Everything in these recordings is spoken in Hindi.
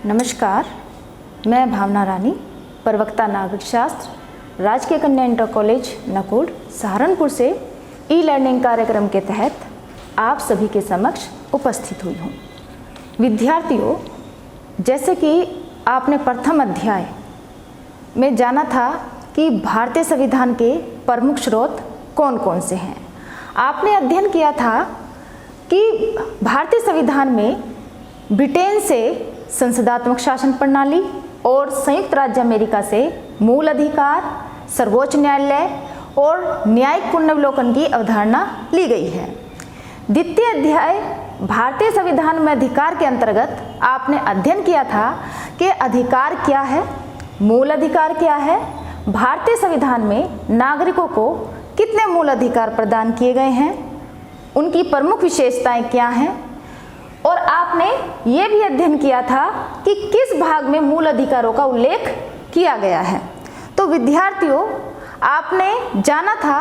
नमस्कार, मैं भावना रानी, प्रवक्ता नागरिक शास्त्र, राजकीय कन्या इंटर कॉलेज नकुड़ सहारनपुर से ई लर्निंग कार्यक्रम के तहत आप सभी के समक्ष उपस्थित हुई हूँ। विद्यार्थियों, जैसे कि आपने प्रथम अध्याय में जाना था कि भारतीय संविधान के प्रमुख स्रोत कौन कौन से हैं। आपने अध्ययन किया था कि भारतीय संविधान में ब्रिटेन से संसदात्मक शासन प्रणाली और संयुक्त राज्य अमेरिका से मूल अधिकार, सर्वोच्च न्यायालय और न्यायिक पुनर्विलोकन की अवधारणा ली गई है। द्वितीय अध्याय भारतीय संविधान में अधिकार के अंतर्गत आपने अध्ययन किया था कि अधिकार क्या है, मूल अधिकार क्या है, भारतीय संविधान में नागरिकों को कितने मूल अधिकार प्रदान किए गए हैं, उनकी प्रमुख विशेषताएं क्या हैं, और आपने ये भी अध्ययन किया था कि किस भाग में मूल अधिकारों का उल्लेख किया गया है। तो विद्यार्थियों, आपने जाना था,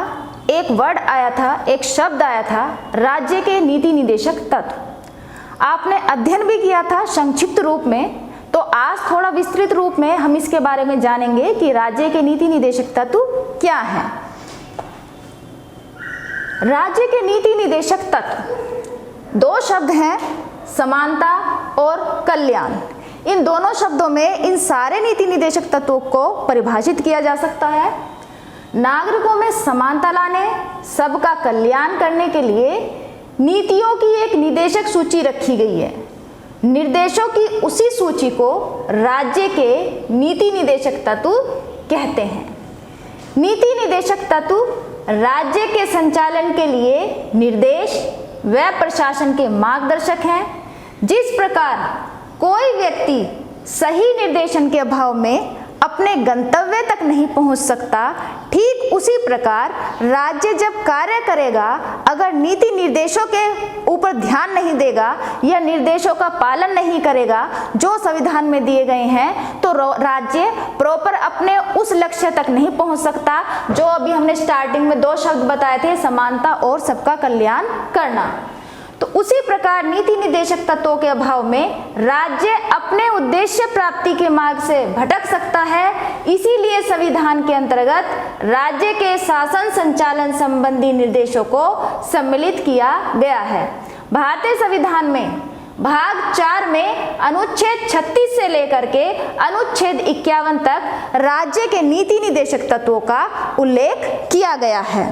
एक वर्ड आया था, एक शब्द आया था, राज्य के नीति निदेशक तत्व। आपने अध्ययन भी किया था संक्षिप्त रूप में। तो आज थोड़ा विस्तृत रूप में हम इसके बारे में जानेंगे कि राज्य के नीति निदेशक तत्व क्या है। राज्य के नीति निदेशक तत्व दो शब्द हैं, समानता और कल्याण। इन दोनों शब्दों में इन सारे नीति निदेशक तत्वों को परिभाषित किया जा सकता है। नागरिकों में समानता लाने, सबका कल्याण करने के लिए नीतियों की एक निदेशक सूची रखी गई है। निर्देशों की उसी सूची को राज्य के नीति निदेशक तत्व कहते हैं। नीति निदेशक तत्व राज्य के संचालन के लिए निर्देश व प्रशासन के मार्गदर्शक हैं। जिस प्रकार कोई व्यक्ति सही निर्देशन के अभाव में अपने गंतव्य तक नहीं पहुंच सकता, ठीक उसी प्रकार राज्य जब कार्य करेगा, अगर नीति निर्देशों के ऊपर ध्यान नहीं देगा या निर्देशों का पालन नहीं करेगा जो संविधान में दिए गए हैं, तो राज्य प्रॉपर अपने उस लक्ष्य तक नहीं पहुंच सकता जो अभी हमने स्टार्टिंग में दो शब्द बताए थे, समानता और सबका कल्याण करना। तो उसी प्रकार नीति निदेशक तत्वों के अभाव में राज्य अपने उद्देश्य प्राप्ति के मार्ग से भटक सकता है। इसीलिए संविधान के अंतर्गत राज्य के शासन संचालन संबंधी निर्देशों को सम्मिलित किया गया है। भारतीय संविधान में भाग 4 में अनुच्छेद 36 से लेकर के अनुच्छेद 51 तक राज्य के नीति निदेशक तत्वों का उल्लेख किया गया है।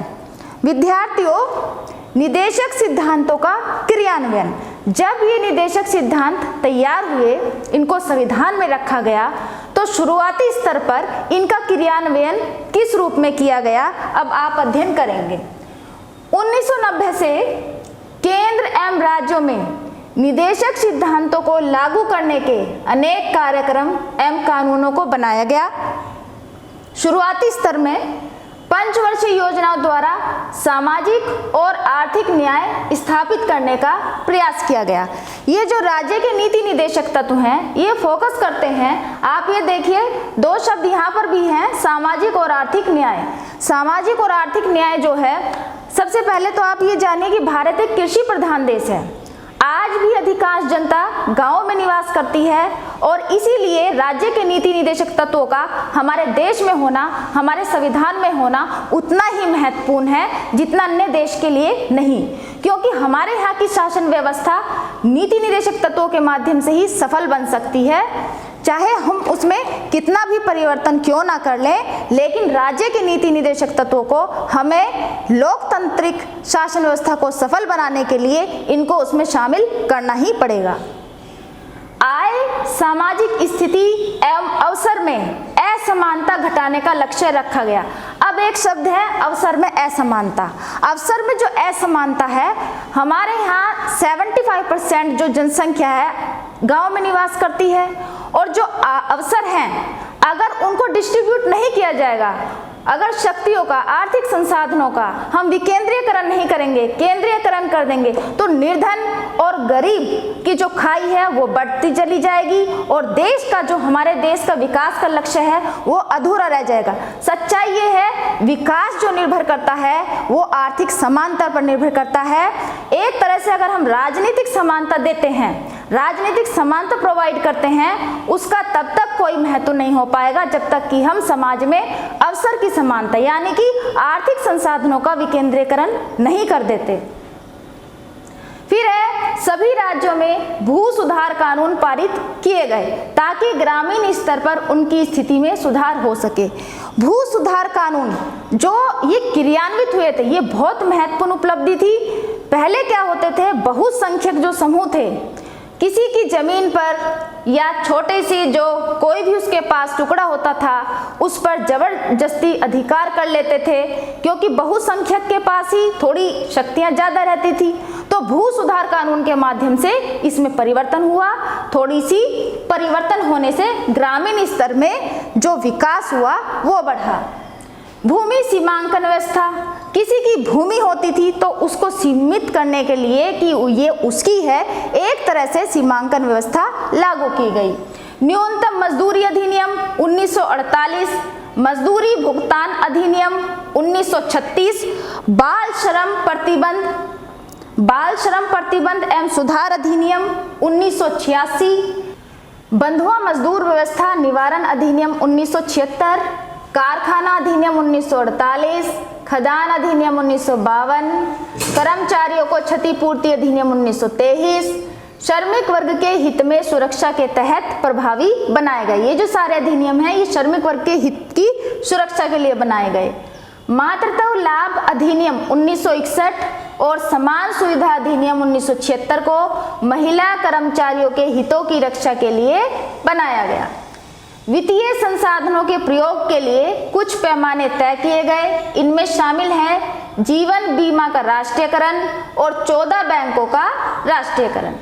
विद्यार्थियों, निदेशक सिद्धांतों का क्रियान्वयन। जब ये निदेशक सिद्धांत तैयार हुए, इनको संविधान में रखा गया, तो शुरुआती स्तर पर इनका क्रियान्वयन किस रूप में किया गया, अब आप अध्ययन करेंगे। 1990 से केंद्र एवं राज्यों में निदेशक सिद्धांतों को लागू करने के अनेक कार्यक्रम एवं कानूनों को बनाया गया। शुरुआती स्तर में पंचवर्षीय योजनाओं द्वारा सामाजिक और आर्थिक न्याय स्थापित करने का प्रयास किया गया। ये जो राज्य के नीति निदेशक तत्व हैं, ये फोकस करते हैं, आप ये देखिए दो शब्द यहाँ पर भी हैं, सामाजिक और आर्थिक न्याय। सामाजिक और आर्थिक न्याय जो है, सबसे पहले तो आप ये जानिए कि भारत एक कृषि प्रधान देश है। आज भी अधिकांश जनता गांवों में निवास करती है और इसीलिए राज्य के नीति निदेशक तत्वों का हमारे देश में होना, हमारे संविधान में होना उतना ही महत्वपूर्ण है जितना अन्य देश के लिए नहीं, क्योंकि हमारे यहाँ की शासन व्यवस्था नीति निदेशक तत्वों के माध्यम से ही सफल बन सकती है। चाहे हम उसमें कितना भी परिवर्तन क्यों ना कर लें, लेकिन राज्य के नीति निदेशक तत्वों को हमें लोकतांत्रिक शासन व्यवस्था को सफल बनाने के लिए इनको उसमें शामिल करना ही पड़ेगा। आय, सामाजिक स्थिति एवं अवसर में असमानता घटाने का लक्ष्य रखा गया। अब एक शब्द है अवसर में असमानता। अवसर में जो असमानता है, हमारे यहाँ 75% जो जनसंख्या है गांव में निवास करती है, और जो अवसर हैं अगर उनको डिस्ट्रीब्यूट नहीं किया जाएगा, अगर शक्तियों का, आर्थिक संसाधनों का हम विकेंद्रीकरण नहीं करेंगे, केंद्रीयकरण कर देंगे, तो निर्धन और गरीब की जो खाई है वो बढ़ती चली जाएगी और देश का, जो हमारे देश का विकास का लक्ष्य है, वो अधूरा रह जाएगा। सच्चाई ये है, विकास जो निर्भर करता है वो आर्थिक समानता पर निर्भर करता है। एक तरह से अगर हम राजनीतिक समानता देते हैं, राजनीतिक समानता प्रोवाइड करते हैं, उसका तब तक कोई महत्व नहीं हो पाएगा जब तक कि हम समाज में अवसर की समानता यानी कि आर्थिक संसाधनों का विकेंद्रीकरण नहीं कर देते। फिर है सभी राज्यों में भू सुधार कानून पारित किए गए ताकि ग्रामीण स्तर पर उनकी स्थिति में सुधार हो सके। भू सुधार कानून जो ये क्रियान्वित हुए थे, ये बहुत महत्वपूर्ण उपलब्धि थी। पहले क्या होते थे, बहुसंख्यक जो समूह थे किसी की जमीन पर या छोटे से जो कोई भी उसके पास टुकड़ा होता था उस पर जबरदस्ती अधिकार कर लेते थे, क्योंकि बहुसंख्यक के पास ही थोड़ी शक्तियां ज्यादा रहती थी। तो भू सुधार कानून के माध्यम से इसमें परिवर्तन हुआ। थोड़ी सी परिवर्तन होने से ग्रामीण स्तर में जो विकास हुआ वो बढ़ा। भूमि सीमांकन व्यवस्था, किसी की भूमि होती थी तो उसको सीमित करने के लिए कि ये उसकी है, एक तरह से सीमांकन व्यवस्था लागू की गई। न्यूनतम मजदूरी अधिनियम 1948, मजदूरी भुगतान अधिनियम 1936, बाल श्रम प्रतिबंध एवं सुधार अधिनियम 1986, बंधुआ मजदूर व्यवस्था निवारण अधिनियम 1976, कारखाना अधिनियम 1948, खदान अधिनियम 1952, कर्मचारियों को क्षतिपूर्ति अधिनियम 1923, श्रमिक वर्ग के हित में सुरक्षा के तहत प्रभावी बनाए गए। ये जो सारे अधिनियम हैं ये श्रमिक वर्ग के हित की सुरक्षा के लिए बनाए गए। मातृत्व लाभ अधिनियम 1961 और समान सुविधा अधिनियम 1976 को महिला कर्मचारियों के हितों की रक्षा के लिए बनाया गया। वित्तीय संसाधनों के प्रयोग के लिए कुछ पैमाने तय किए गए। इनमें शामिल है जीवन बीमा का राष्ट्रीयकरण और 14 बैंकों का राष्ट्रीयकरण।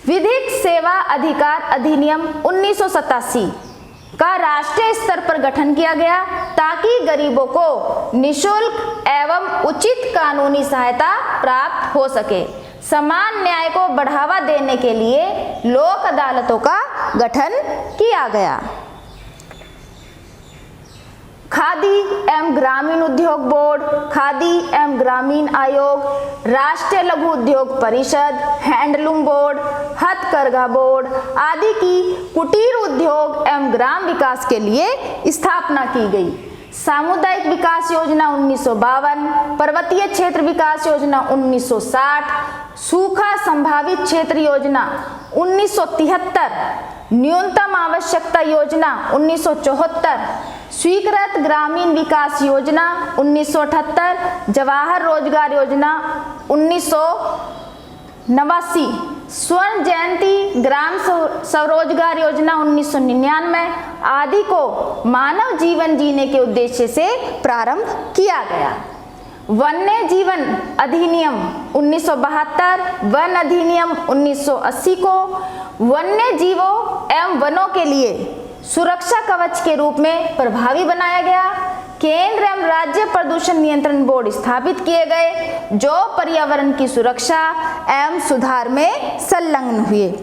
विधिक सेवा अधिकार अधिनियम 1987 का राष्ट्रीय स्तर पर गठन किया गया ताकि गरीबों को निःशुल्क एवं उचित कानूनी सहायता प्राप्त हो सके। समान न्याय को बढ़ावा देने के लिए लोक अदालतों का गठन किया गया। खादी एवं ग्रामीण उद्योग बोर्ड, खादी एवं ग्रामीण आयोग, राष्ट्रीय लघु उद्योग परिषद, हैंडलूम बोर्ड, हथकरघा बोर्ड आदि की कुटीर उद्योग एवं ग्राम विकास के लिए स्थापना की गई। सामुदायिक विकास योजना 1952, पर्वतीय क्षेत्र विकास योजना 1960, सूखा संभावित क्षेत्र योजना 1973, न्यूनतम आवश्यकता योजना 1974, स्वीकृत ग्रामीण विकास योजना 1978, जवाहर रोजगार योजना 1989, स्वर्ण जयंती ग्राम स्वरोजगार योजना 1999 आदि को मानव जीवन जीने के उद्देश्य से प्रारंभ किया गया। वन्य जीवन अधिनियम 1972, वन अधिनियम 1980 को वन्य जीवों एवं वनों के लिए सुरक्षा कवच के रूप में प्रभावी बनाया गया। केंद्र एवं राज्य प्रदूषण नियंत्रण बोर्ड स्थापित किए गए जो पर्यावरण की सुरक्षा एवं सुधार में संलग्न हुए।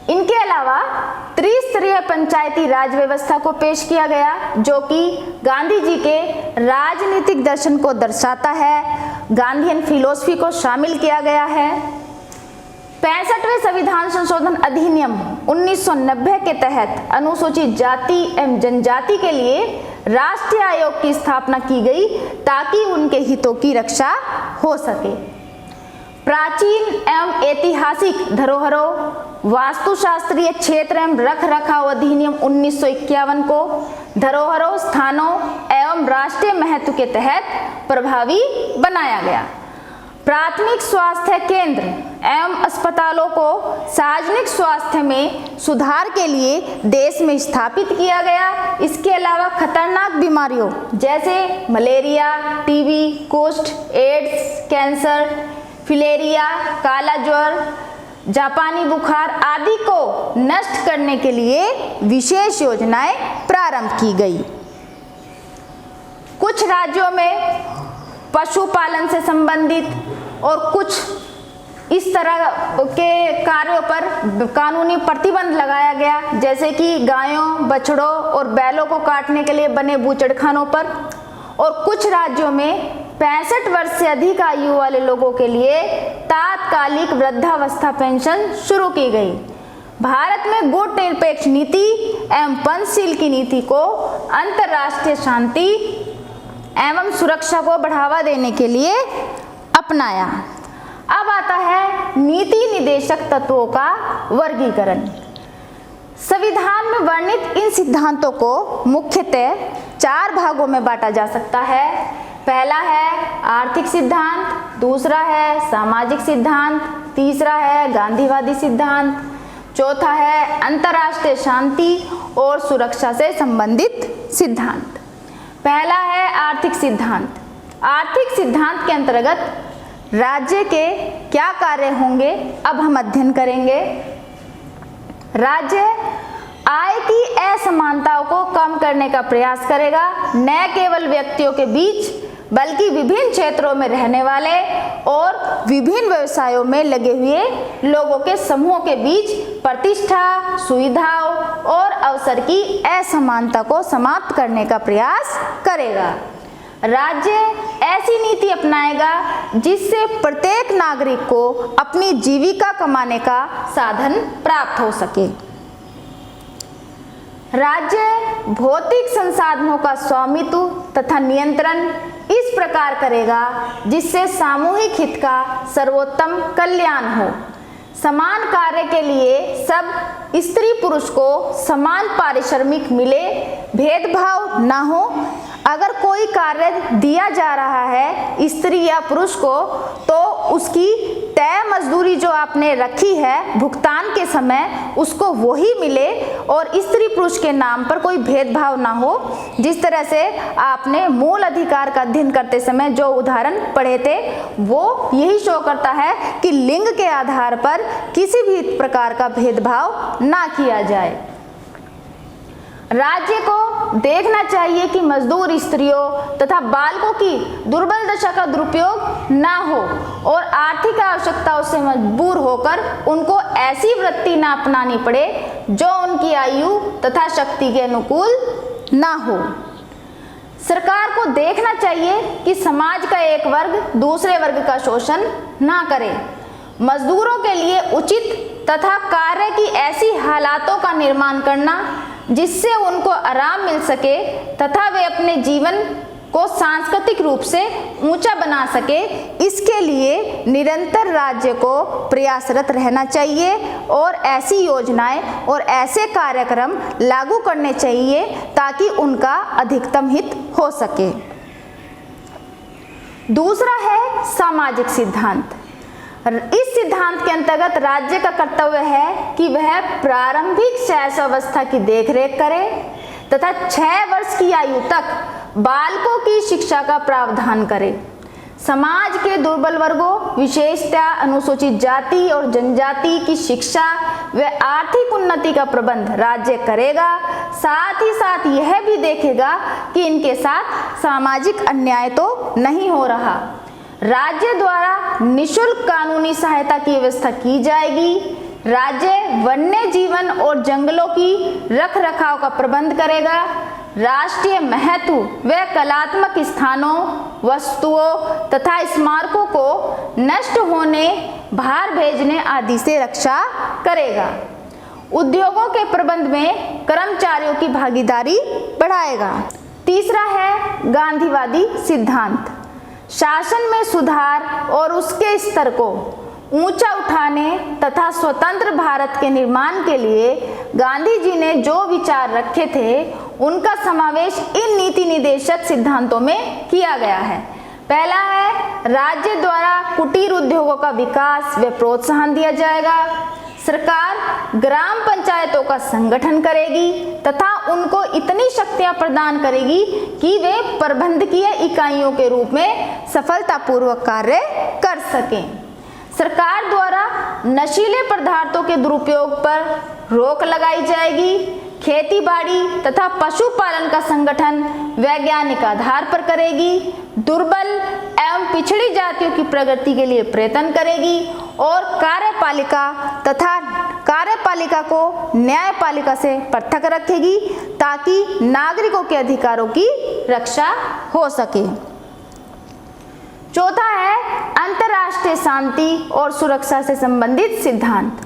इनके अलावा त्रिस्तरीय पंचायती राज व्यवस्था को पेश किया गया जो कि गांधी जी के राजनीतिक दर्शन को दर्शाता है। गांधीयन फिलॉसफी को शामिल किया गया है। 65वें संविधान संशोधन अधिनियम 1990 के तहत अनुसूचित जाति एवं जनजाति के लिए राष्ट्रीय आयोग की स्थापना की गई ताकि उनके हितों की रक्षा हो सके। प्राचीन एवं ऐतिहासिक धरोहरों, वास्तुशास्त्रीय क्षेत्र एवं रख रखाव अधिनियम 1951 को धरोहरों, स्थानों एवं राष्ट्रीय महत्व के तहत प्रभावी बनाया गया। प्राथमिक स्वास्थ्य केंद्र एवं अस्पतालों को सार्वजनिक स्वास्थ्य में सुधार के लिए देश में स्थापित किया गया। इसके अलावा खतरनाक बीमारियों जैसे मलेरिया, टीबी, कुष्ठ, एड्स, कैंसर, फिलेरिया, काला ज्वर, जापानी बुखार आदि को नष्ट करने के लिए विशेष योजनाएं प्रारंभ की गई। कुछ राज्यों में पशुपालन से संबंधित और कुछ इस तरह के कार्यों पर कानूनी प्रतिबंध लगाया गया, जैसे कि गायों, बछड़ों और बैलों को काटने के लिए बने बूचड़खानों पर। और कुछ राज्यों में 65 वर्ष से अधिक आयु वाले लोगों के लिए तात्कालिक वृद्धावस्था पेंशन शुरू की गई। भारत में गुट निरपेक्ष नीति एवं पंचशील की नीति को अंतर्राष्ट्रीय शांति एवं सुरक्षा को बढ़ावा देने के लिए अपनाया। अब आता है नीति निदेशक तत्वों का वर्गीकरण। संविधान में वर्णित इन सिद्धांतों को मुख्यतः 4 भागों में बांटा जा सकता है। पहला है आर्थिक सिद्धांत, दूसरा है सामाजिक सिद्धांत, तीसरा है गांधीवादी सिद्धांत, चौथा है अंतर्राष्ट्रीय शांति और सुरक्षा से संबंधित सिद्धांत। पहला है आर्थिक सिद्धांत। आर्थिक सिद्धांत के अंतर्गत राज्य के क्या कार्य होंगे, अब हम अध्ययन करेंगे। राज्य आय की असमानताओं को कम करने का प्रयास करेगा, न केवल व्यक्तियों के बीच बल्कि विभिन्न क्षेत्रों में रहने वाले और विभिन्न व्यवसायों में लगे हुए लोगों के समूहों के बीच प्रतिष्ठा, सुविधाओं और अवसर की असमानता को समाप्त करने का प्रयास करेगा। राज्य ऐसी नीति अपनाएगा जिससे प्रत्येक नागरिक को अपनी जीविका कमाने का साधन प्राप्त हो सके। राज्य भौतिक संसाधनों का स्वामित्व तथा नियंत्रण इस प्रकार करेगा जिससे सामूहिक हित का सर्वोत्तम कल्याण हो। समान कार्य के लिए सब स्त्री पुरुष को समान पारिश्रमिक मिले, भेदभाव न हो। अगर कोई कार्य दिया जा रहा है स्त्री या पुरुष को तो उसकी तय मजदूरी जो आपने रखी है भुगतान के समय उसको वही मिले और स्त्री पुरुष के नाम पर कोई भेदभाव ना हो। जिस तरह से आपने मूल अधिकार का अध्ययन करते समय जो उदाहरण पढ़े थे वो यही शो करता है कि लिंग के आधार पर किसी भी प्रकार का भेदभाव ना किया जाए। राज्य को देखना चाहिए कि मजदूर स्त्रियों तथा बालकों की दुर्बल दशा का दुरुपयोग ना हो और आर्थिक आवश्यकताओं से मजबूर होकर उनको ऐसी वृत्ति ना अपनानी पड़े जो उनकी आयु तथा शक्ति के अनुकूल ना हो। सरकार को देखना चाहिए कि समाज का एक वर्ग दूसरे वर्ग का शोषण ना करे। मजदूरों के लिए उचित तथा कार्य की ऐसी हालातों का निर्माण करना जिससे उनको आराम मिल सके तथा वे अपने जीवन को सांस्कृतिक रूप से ऊंचा बना सके, इसके लिए निरंतर राज्य को प्रयासरत रहना चाहिए और ऐसी योजनाएं और ऐसे कार्यक्रम लागू करने चाहिए ताकि उनका अधिकतम हित हो सके। दूसरा है सामाजिक सिद्धांत। इस सिद्धांत के अंतर्गत राज्य का कर्तव्य है कि वह प्रारंभिक शैशवावस्था की देखरेख करे तथा 6 वर्ष की आयु तक बालकों की शिक्षा का प्रावधान करे। समाज के दुर्बल वर्गों विशेषतः अनुसूचित जाति और जनजाति की शिक्षा व आर्थिक उन्नति का प्रबंध राज्य करेगा। साथ ही साथ यह भी देखेगा कि इनके साथ सामाजिक अन्याय तो नहीं हो रहा। राज्य द्वारा निःशुल्क कानूनी सहायता की व्यवस्था की जाएगी। राज्य वन्य जीवन और जंगलों की रख रखाव का प्रबंध करेगा। राष्ट्रीय महत्व व कलात्मक स्थानों, वस्तुओं तथा स्मारकों को नष्ट होने, बाहर भेजने आदि से रक्षा करेगा। उद्योगों के प्रबंध में कर्मचारियों की भागीदारी बढ़ाएगा। तीसरा है गांधीवादी सिद्धांत। शासन में सुधार और उसके स्तर को ऊंचा उठाने तथा स्वतंत्र भारत के निर्माण के लिए गांधी जी ने जो विचार रखे थे उनका समावेश इन नीति निदेशक सिद्धांतों में किया गया है। पहला है राज्य द्वारा कुटीर उद्योगों का विकास व प्रोत्साहन दिया जाएगा। सरकार ग्राम पंचायतों का संगठन करेगी तथा उनको इतनी शक्तियां प्रदान करेगी कि वे प्रबंधकीय इकाइयों के रूप में सफलतापूर्वक कार्य कर सकें। सरकार द्वारा नशीले पदार्थों के दुरुपयोग पर रोक लगाई जाएगी। खेती बाड़ी तथा पशुपालन का संगठन वैज्ञानिक आधार पर करेगी। दुर्बल एवं पिछड़ी जातियों की प्रगति के लिए प्रयत्न करेगी और कार्यपालिका को न्यायपालिका से पृथक रखेगी ताकि नागरिकों के अधिकारों की रक्षा हो सके। चौथा है अंतर्राष्ट्रीय शांति और सुरक्षा से संबंधित सिद्धांत।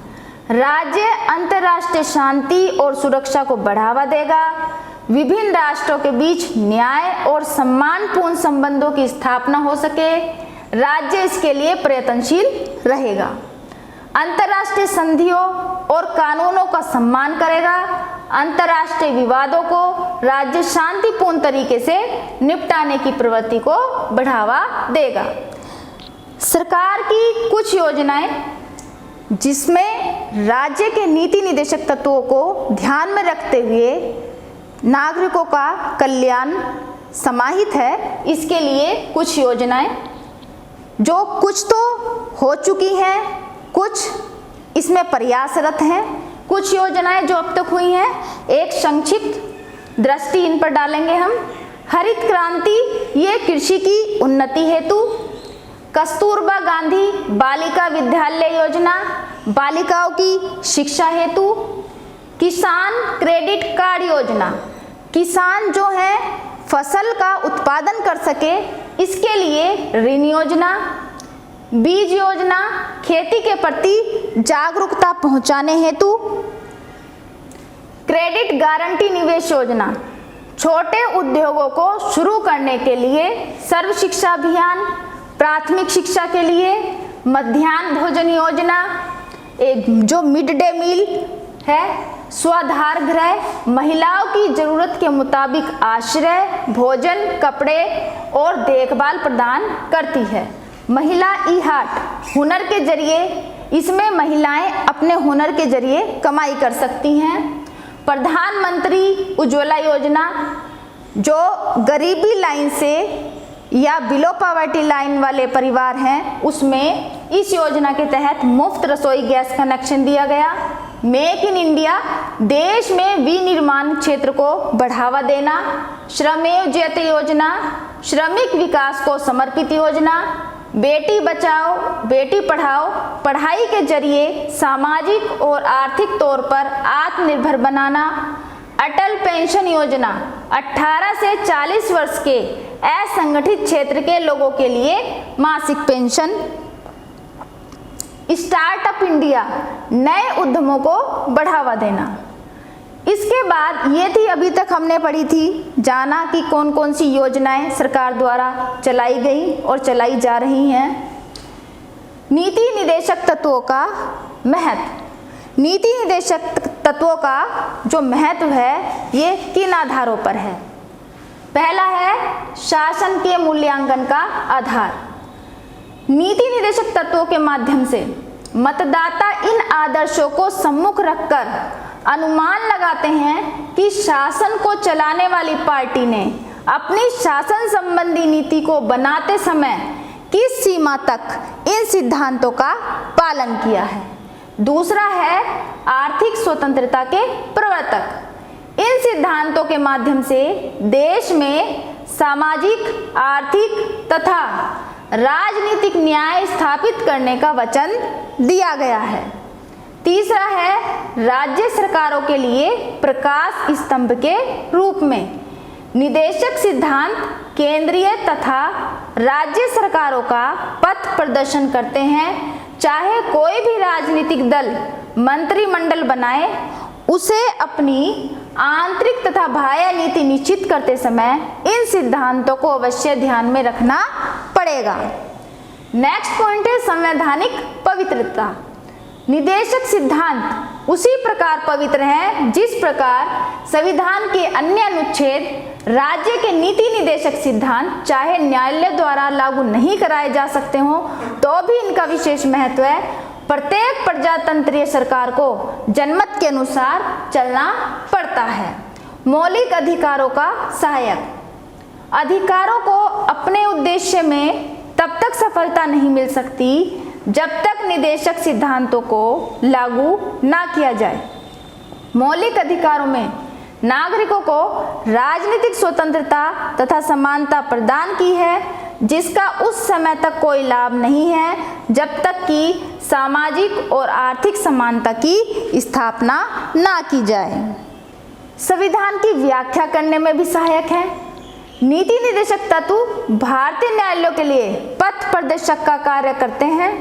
राज्य अंतर्राष्ट्रीय शांति और सुरक्षा को बढ़ावा देगा, विभिन्न राष्ट्रों के बीच न्याय और सम्मानपूर्ण संबंधों की स्थापना हो सके, राज्य इसके लिए प्रयत्नशील रहेगा। अंतर्राष्ट्रीय संधियों और कानूनों का सम्मान करेगा, अंतर्राष्ट्रीय विवादों को राज्य शांतिपूर्ण तरीके से निपटाने की प्रवृत्ति को बढ़ावा देगा। सरकार की कुछ योजनाएं जिसमें राज्य के नीति निदेशक तत्वों को ध्यान में रखते हुए नागरिकों का कल्याण समाहित है, इसके लिए कुछ योजनाएं जो कुछ तो हो चुकी हैं, कुछ इसमें प्रयासरत हैं, कुछ योजनाएं जो अब तक हुई हैं, एक संक्षिप्त दृष्टि इन पर डालेंगे हम। हरित क्रांति, ये कृषि की उन्नति हेतु। कस्तूरबा गांधी बालिका विद्यालय योजना, बालिकाओं की शिक्षा हेतु। किसान क्रेडिट कार्ड योजना, किसान जो है फसल का उत्पादन कर सके इसके लिए ऋण योजना। बीज योजना, खेती के प्रति जागरूकता पहुंचाने हेतु। क्रेडिट गारंटी निवेश योजना, छोटे उद्योगों को शुरू करने के लिए सर्व शिक्षा अभियान। प्राथमिक शिक्षा के लिए मध्याह्न भोजन योजना, एक जो मिड डे मील है। स्वाधार गृह, महिलाओं की जरूरत के मुताबिक आश्रय, भोजन, कपड़े और देखभाल प्रदान करती है। महिला ई हाट, हुनर के जरिए, इसमें महिलाएं अपने हुनर के जरिए कमाई कर सकती हैं। प्रधानमंत्री उज्ज्वला योजना, जो गरीबी लाइन से या बिलो पॉवर्टी लाइन वाले परिवार हैं उसमें इस योजना के तहत मुफ्त रसोई गैस कनेक्शन दिया गया। मेक इन इंडिया, देश में विनिर्माण क्षेत्र को बढ़ावा देना। श्रमेव जयते योजना, श्रमिक विकास को समर्पित योजना। बेटी बचाओ बेटी पढ़ाओ, पढ़ाई के जरिए सामाजिक और आर्थिक तौर पर आत्मनिर्भर बनाना। अटल पेंशन योजना, 18 से 40 वर्ष के असंगठित क्षेत्र के लोगों के लिए मासिक पेंशन। स्टार्टअप इंडिया, नए उद्यमों को बढ़ावा देना। इसके बाद ये थी अभी तक हमने पढ़ी थी, जाना कि कौन कौन सी योजनाएं सरकार द्वारा चलाई गई और चलाई जा रही हैं। नीति निदेशक तत्वों का महत्व। नीति निदेशक तत्वों का जो महत्व है ये किन आधारों पर है? पहला है शासन के मूल्यांकन का आधार। नीति निदेशक तत्वों के माध्यम से मतदाता इन आदर्शों को सम्मुख रखकर अनुमान लगाते हैं कि शासन को चलाने वाली पार्टी ने अपनी शासन संबंधी नीति को बनाते समय किस सीमा तक इन सिद्धांतों का पालन किया है। दूसरा है आर्थिक स्वतंत्रता के प्रवर्तक। इन सिद्धांतों के माध्यम से देश में सामाजिक, आर्थिक तथा राजनीतिक न्याय स्थापित करने का वचन दिया गया है। तीसरा है राज्य सरकारों के लिए प्रकाश स्तंभ के रूप में। निदेशक सिद्धांत केंद्रीय तथा राज्य सरकारों का पथ प्रदर्शन करते हैं। चाहे कोई भी राजनीतिक दल मंत्रिमंडल बनाए, उसे अपनी आंतरिक तथा बाह्य नीति निश्चित करते समय इन सिद्धांतों को अवश्य ध्यान में रखना पड़ेगा। नेक्स्ट पॉइंट है संवैधानिक पवित्रता। निदेशक सिद्धांत उसी प्रकार पवित्र है जिस प्रकार संविधान के अन्य अनुच्छेद राज्य के नीति निदेशक सिद्धांत चाहे न्यायालय द्वारा लागू नहीं कराए जा सकते हो तो भी इनका विशेष महत्व है। प्रत्येक प्रजातंत्रीय सरकार को जनमत के अनुसार चलना पड़ता है। मौलिक अधिकारों का सहायक। अधिकारों को अपने उद्देश्य में तब तक सफलता नहीं मिल सकती जब तक निदेशक सिद्धांतों को लागू ना किया जाए। मौलिक अधिकारों में नागरिकों को राजनीतिक स्वतंत्रता तथा समानता प्रदान की है, जिसका उस समय तक कोई लाभ नहीं है जब तक कि सामाजिक और आर्थिक समानता की स्थापना ना की जाए। संविधान की व्याख्या करने में भी सहायक है। नीति निदेशक तत्व भारतीय न्यायालयों के लिए पथ प्रदर्शक का कार्य करते हैं।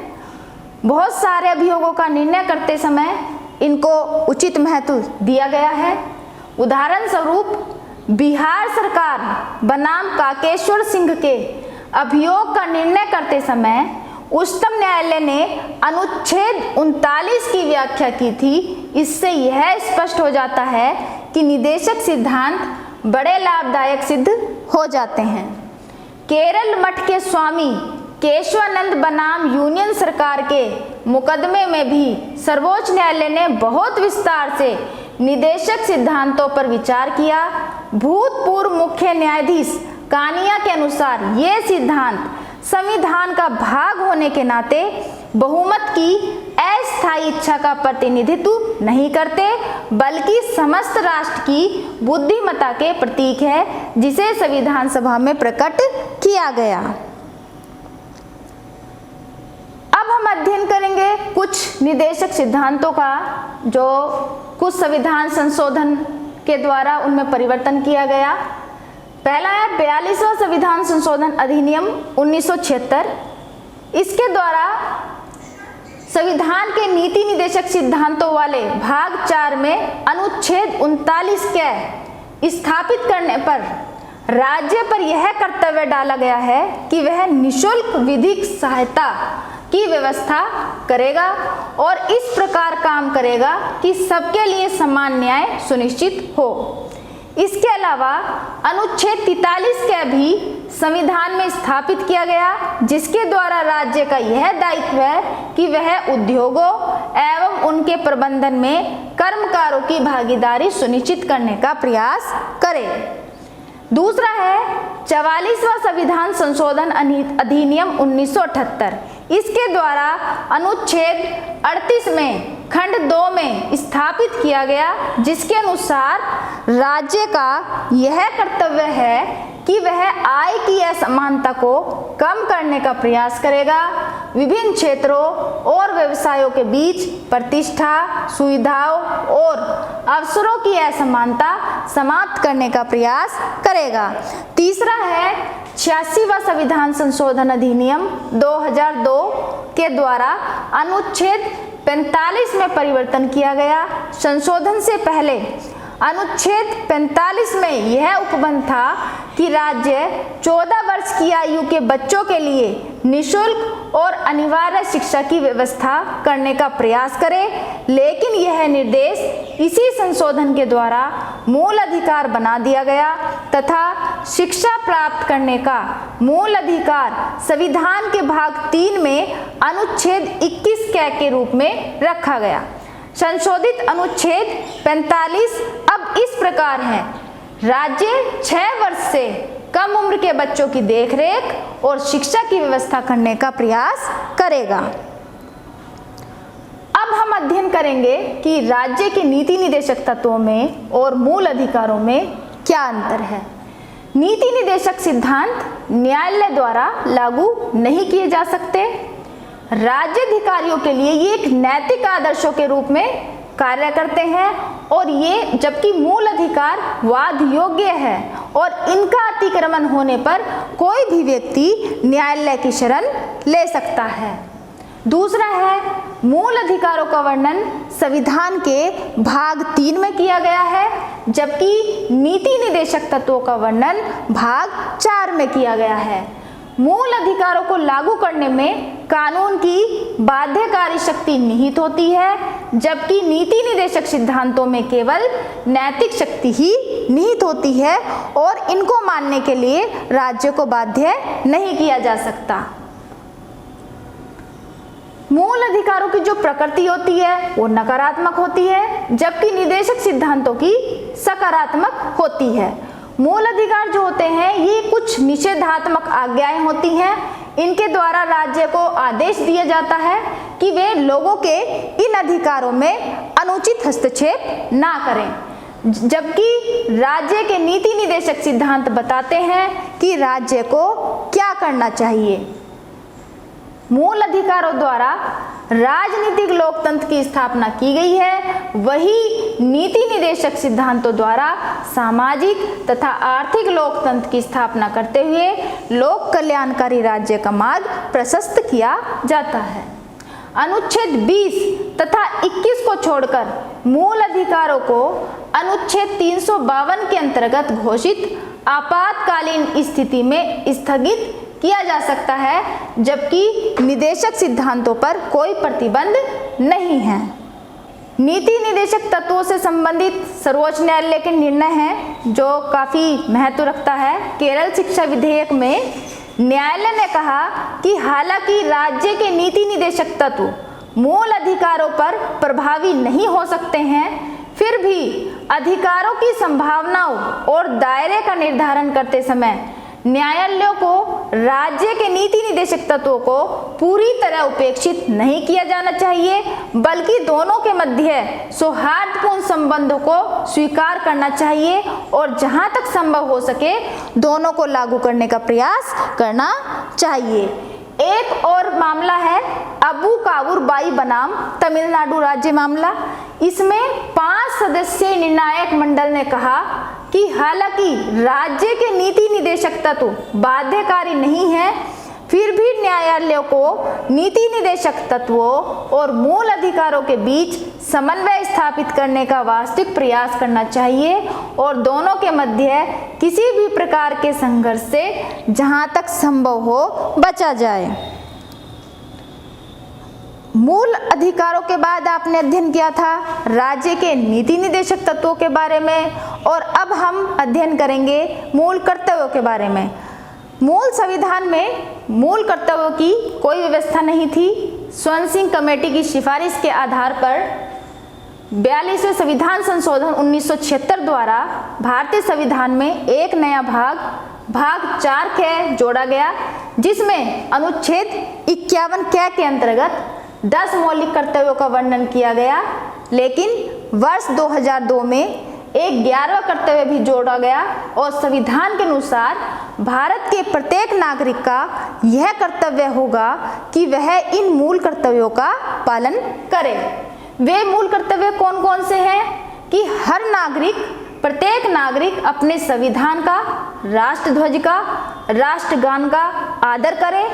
बहुत सारे अभियोगों का निर्णय करते समय इनको उचित महत्व दिया गया है। उदाहरण स्वरूप बिहार सरकार बनाम काकेश्वर सिंह के अभियोग का निर्णय करते समय उच्चतम न्यायालय ने अनुच्छेद 39 की व्याख्या की थी। इससे यह स्पष्ट हो जाता है कि निदेशक सिद्धांत बड़े लाभदायक सिद्ध हो जाते हैं। केरल मठ के स्वामी केशवानंद बनाम यूनियन सरकार के मुकदमे में भी सर्वोच्च न्यायालय ने बहुत विस्तार से निदेशक सिद्धांतों पर विचार किया। भूतपूर्व मुख्य न्यायाधीश कानिया के अनुसार ये सिद्धांत संविधान का भाग होने के नाते बहुमत की अस्थायी इच्छा का प्रतिनिधित्व नहीं करते, बल्कि समस्त राष्ट्र की बुद्धिमत्ता के प्रतीक है, जिसे संविधान सभा में प्रकट किया गया। अब हम अध्ययन करेंगे कुछ निदेशक सिद्धांतों का जो कुछ संविधान संशोधन के द्वारा उनमें परिवर्तन किया गया। पहला है 42वां संविधान संशोधन अधिनियम 1976। इसके द्वारा संविधान के नीति निदेशक सिद्धांतों वाले भाग 4 में अनुच्छेद 39 के स्थापित करने पर राज्य पर यह कर्तव्य डाला गया है कि वह निःशुल्क विधिक सहायता की व्यवस्था करेगा और इस प्रकार काम करेगा कि सबके लिए समान न्याय सुनिश्चित हो। इसके अलावा अनुच्छेद 43 के भी संविधान में स्थापित किया गया, जिसके द्वारा राज्य का यह दायित्व है कि वह उद्योगों एवं उनके प्रबंधन में कर्मकारों की भागीदारी सुनिश्चित करने का प्रयास करे। दूसरा है 44वां संविधान संशोधन अधिनियम 1978। इसके द्वारा अनुच्छेद 38 में खंड 2 में स्थापित किया गया, जिसके अनुसार राज्य का यह कर्तव्य है कि वह आय की असमानता को कम करने का प्रयास करेगा, विभिन्न क्षेत्रों और व्यवसायों के बीच प्रतिष्ठा, सुविधाओं और अवसरों की असमानता समाप्त करने का प्रयास करेगा। तीसरा है 86वां संविधान संशोधन अधिनियम 2002 के द्वारा अनुच्छेद 45 में परिवर्तन किया गया। संशोधन से पहले अनुच्छेद 45 में यह उपबंध था कि राज्य 14 वर्ष की आयु के बच्चों के लिए निःशुल्क और अनिवार्य शिक्षा की व्यवस्था करने का प्रयास करे, लेकिन यह निर्देश इसी संशोधन के द्वारा मूल अधिकार बना दिया गया तथा शिक्षा प्राप्त करने का मूल अधिकार संविधान के भाग 3 में अनुच्छेद 21 के रूप में रखा गया। संशोधित अनुच्छेद 45 अब इस प्रकार है: राज्य 6 वर्ष से कम उम्र के बच्चों की देखरेख और शिक्षा की व्यवस्था करने का प्रयास करेगा। अब हम अध्ययन करेंगे कि राज्य के नीति निदेशक तत्वों में और मूल अधिकारों में क्या अंतर है। नीति निदेशक सिद्धांत न्यायालय द्वारा लागू नहीं किए जा सकते। राज्य अधिकारियों के लिए ये एक नैतिक आदर्शों के रूप में कार्य करते हैं और ये जबकि मूल अधिकार वाद योग्य है और इनका अतिक्रमण होने पर कोई भी व्यक्ति न्यायालय की शरण ले सकता है। दूसरा है मूल अधिकारों का वर्णन संविधान के भाग 3 में किया गया है, जबकि नीति निदेशक तत्वों का वर्णन भाग 4 में किया गया है। मूल अधिकारों को लागू करने में कानून की बाध्यकारी शक्ति निहित होती है, जबकि नीति निदेशक सिद्धांतों में केवल नैतिक शक्ति ही निहित होती है और इनको मानने के लिए राज्य को बाध्य नहीं किया जा सकता। मूल अधिकारों की जो प्रकृति होती है वो नकारात्मक होती है, जबकि निदेशक सिद्धांतों की सकारात्मक होती है। मूल अधिकार जो होते हैं ये कुछ निषेधात्मक आज्ञाएं होती हैं। इनके द्वारा राज्य को आदेश दिया जाता है कि वे लोगों के इन अधिकारों में अनुचित हस्तक्षेप ना करें, जबकि राज्य के नीति निदेशक सिद्धांत बताते हैं कि राज्य को क्या करना चाहिए। मूल अधिकारों द्वारा राजनीतिक लोकतंत्र की स्थापना की गई है, वही नीति निदेशक सिद्धांतों द्वारा सामाजिक तथा आर्थिक लोकतंत्र की स्थापना करते हुए लोक कल्याणकारी राज्य का मार्ग प्रशस्त किया जाता है। अनुच्छेद 20 तथा 21 को छोड़कर मूल अधिकारों को अनुच्छेद 352 के अंतर्गत घोषित आपातकालीन स्थिति में स्थगित किया जा सकता है, जबकि निदेशक सिद्धांतों पर कोई प्रतिबंध नहीं है। नीति निदेशक तत्वों से संबंधित सर्वोच्च न्यायालय के निर्णय हैं जो काफी महत्व रखता है। केरल शिक्षा विधेयक में न्यायालय ने कहा कि हालांकि राज्य के नीति निदेशक तत्व मूल अधिकारों पर प्रभावी नहीं हो सकते हैं, फिर भी अधिकारों की संभावनाओं और दायरे का निर्धारण करते समय न्यायालयों को राज्य के नीति निदेशक तत्वों को पूरी तरह उपेक्षित नहीं किया जाना चाहिए, बल्कि दोनों के मध्य सौहार्दपूर्ण संबंधों को स्वीकार करना चाहिए और जहां तक संभव हो सके दोनों को लागू करने का प्रयास करना चाहिए। एक और मामला है अबू काबूर बाई बनाम तमिलनाडु राज्य मामला। इसमें 5 सदस्यीय निर्णायक मंडल ने कहा कि हालांकि राज्य के नीति निदेशक तत्व बाध्यकारी नहीं है, फिर भी न्यायालयों को नीति निदेशक तत्वों और मूल अधिकारों के बीच समन्वय स्थापित करने का वास्तविक प्रयास करना चाहिए और दोनों के मध्य किसी भी प्रकार के संघर्ष से जहां तक संभव हो बचा जाए। मूल अधिकारों के बाद आपने अध्ययन किया था राज्य के नीति निदेशक तत्वों के बारे में, और अब हम अध्ययन करेंगे मूल कर्तव्यों के बारे में। मूल संविधान में मूल कर्तव्यों की कोई व्यवस्था नहीं थी। स्वर्ण सिंह कमेटी की सिफारिश के आधार पर 42वें संविधान संशोधन 1976 द्वारा भारतीय संविधान में एक नया भाग 4 क जोड़ा गया, जिसमें अनुच्छेद 51 क के अंतर्गत 10 मौलिक कर्तव्यों का वर्णन किया गया। लेकिन वर्ष 2002 में एक 11वां कर्तव्य भी जोड़ा गया और संविधान के अनुसार भारत के प्रत्येक नागरिक का यह कर्तव्य होगा कि वह इन मूल कर्तव्यों का पालन करे। वे मूल कर्तव्य कौन कौन से हैं कि प्रत्येक नागरिक अपने संविधान का, राष्ट्रध्वज का, राष्ट्रगान का आदर करे,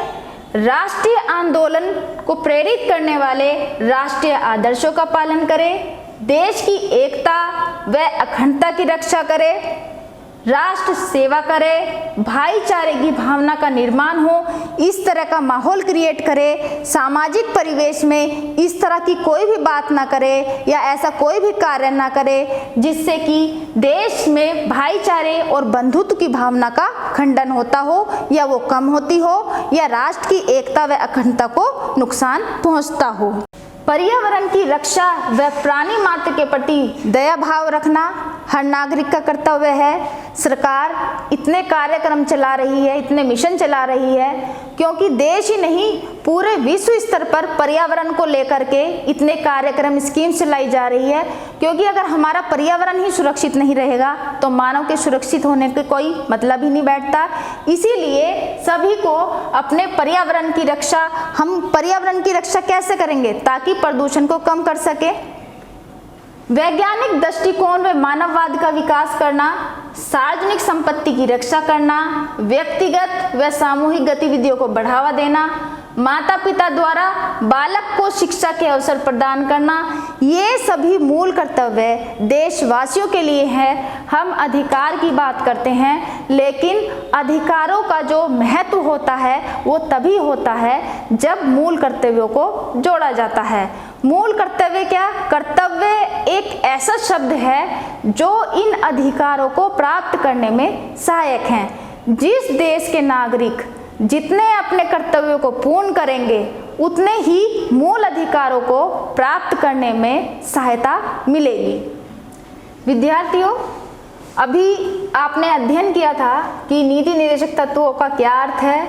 राष्ट्रीय आंदोलन को प्रेरित करने वाले राष्ट्रीय आदर्शों का पालन करे, देश की एकता व अखंडता की रक्षा करे, राष्ट्र सेवा करे, भाईचारे की भावना का निर्माण हो, इस तरह का माहौल क्रिएट करे, सामाजिक परिवेश में इस तरह की कोई भी बात ना करे या ऐसा कोई भी कार्य ना करे जिससे कि देश में भाईचारे और बंधुत्व की भावना का खंडन होता हो या वो कम होती हो या राष्ट्र की एकता व अखंडता को नुकसान पहुंचता हो। पर्यावरण की रक्षा व प्राणी मात्र के प्रति दया भाव रखना हर नागरिक का कर्तव्य है। सरकार इतने कार्यक्रम चला रही है, इतने मिशन चला रही है, क्योंकि देश ही नहीं पूरे विश्व स्तर पर पर्यावरण को लेकर के इतने कार्यक्रम स्कीम चलाई जा रही है। क्योंकि अगर हमारा पर्यावरण ही सुरक्षित नहीं रहेगा तो मानव के सुरक्षित होने के कोई मतलब ही नहीं बैठता। इसीलिए सभी को अपने पर्यावरण की रक्षा, हम पर्यावरण की रक्षा कैसे करेंगे ताकि प्रदूषण को कम कर सके। वैज्ञानिक दृष्टिकोण व मानववाद का विकास करना, सार्वजनिक संपत्ति की रक्षा करना, व्यक्तिगत व सामूहिक गतिविधियों को बढ़ावा देना, माता पिता द्वारा बालक को शिक्षा के अवसर प्रदान करना, ये सभी मूल कर्तव्य देशवासियों के लिए है। हम अधिकार की बात करते हैं, लेकिन अधिकारों का जो महत्व होता है वो तभी होता है जब मूल कर्तव्यों को जोड़ा जाता है। मूल कर्तव्य क्या? कर्तव्य एक ऐसा शब्द है जो इन अधिकारों को प्राप्त करने में सहायक हैं। जिस देश के नागरिक जितने अपने कर्तव्यों को पूर्ण करेंगे उतने ही मूल अधिकारों को प्राप्त करने में सहायता मिलेगी। विद्यार्थियों, अभी आपने अध्ययन किया था कि नीति निर्देशक तत्वों का क्या अर्थ है,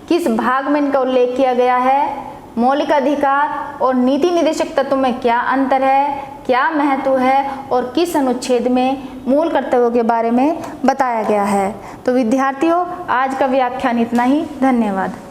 किस भाग में इनका उल्लेख किया गया है, मौलिक अधिकार और नीति निर्देशक तत्वों में क्या अंतर है, क्या महत्व है और किस अनुच्छेद में मूल कर्तव्यों के बारे में बताया गया है। तो विद्यार्थियों, आज का व्याख्यान इतना ही। धन्यवाद।